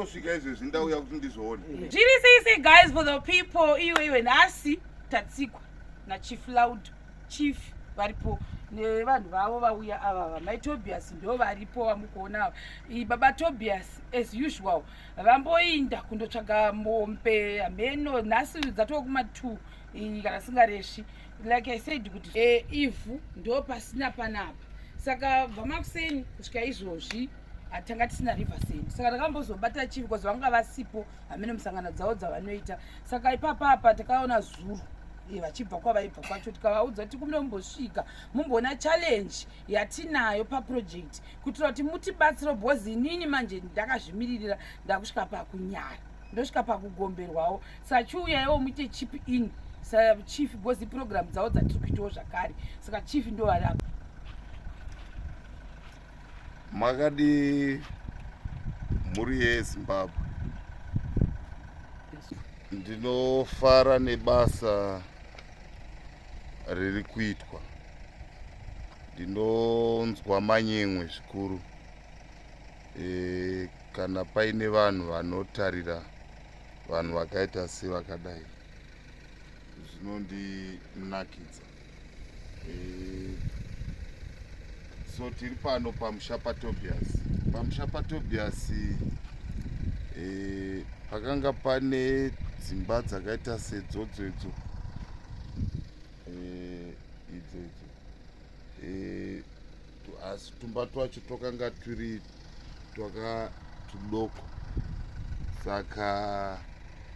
Say guys for the people iwe nasi tatsikwa na Chief Loud Chief varipo nevanhu vavo vauya ava mai Tobias ndo varipo vamukuona baba Tobias as usual vamboinda kundotsvaga mombe hameno nhasi dzatova kuma2 kana singareshi like I said kuti ivhu ndo pasina panapa saka vamakuseni kusvika izvozvi atanga tisina riversend saka takambozobata Chief because vanga vasipo hameno musangano dzavo dzavanoita saka ipapapa takaona zuru vachibva kwavaibva kwacho tikavaudza kuti kumunombosvika mumboona challenge yatinayo paproject kuitira kuti mutibatsire bhozi inini manje ndakazvimiririra ndakusvika pakunyara ndosvika pakugomberwawo sachiuyaiwo muite chip in Chief bhozi program dzavo dzatiri kuitawo zvakare saka Chief ndo varapa makadi mhuri yeZimbabwe ndinofara nebasa riri kuitwa ndinonzwa manyemwe zvikuru kana paine vanhu vanotarira vanhu vakaita sevakadai zvinondinakidza so tiri pano pamusha paTobias pakanga pane dzimba dzakaita sedzodzo idzo asi tumba twacho twakanga turi tudoko saka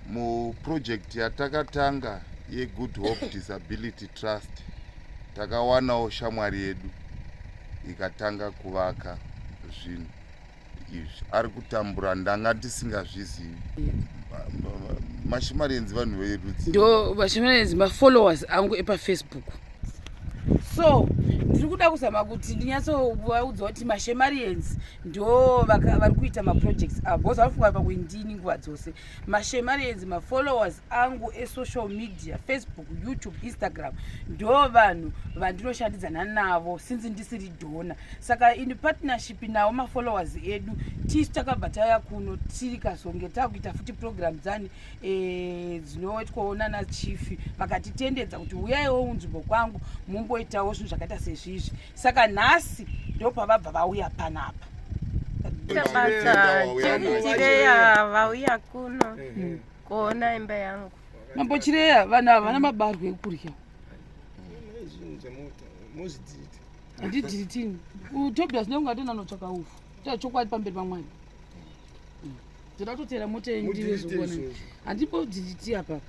muprojekti yatakatanga yeGood Hope Disability Trust takawanawo shamwari yedu ikatanga kuvaka zvinhu izvi ari kutambura ndanga tisingazvizivi mashimarenzi vanhu verudzi ndo mashimarenzi mafollowers angu epaFacebook so ndiri kuda kuzama kuti ndinyatsovaudza kuti mashemarians ndo vari kuita maprojects avo bhozi vanofunga pakuindini nguva dzose mashemarians mafollowers angu esocial media Facebook, YouTube, Instagram ndo vanhu vandinoshandidzana navo since ndisiri dhona saka in partnership navo mafollowers edu tisu takabva tauya kuno tiri kazonge takuita futi program dzani dzinoitwawo nana Chief vakatitendedza kuti uyaiwo unzvimbo kwangu mumboitawo zvinhu zvakaita sezvizvi saka nhasi ndo pavabva vauya panapa Chireya vauya kuno kuona imba yangu mambo Chireya vanhu ava vana mabarwe ekurya handidhiritini Tobias neungatenda notsvaka ufu tachokwadi pamberi pamwari ndinatotera mota ndivezokona handimbodhiriti apa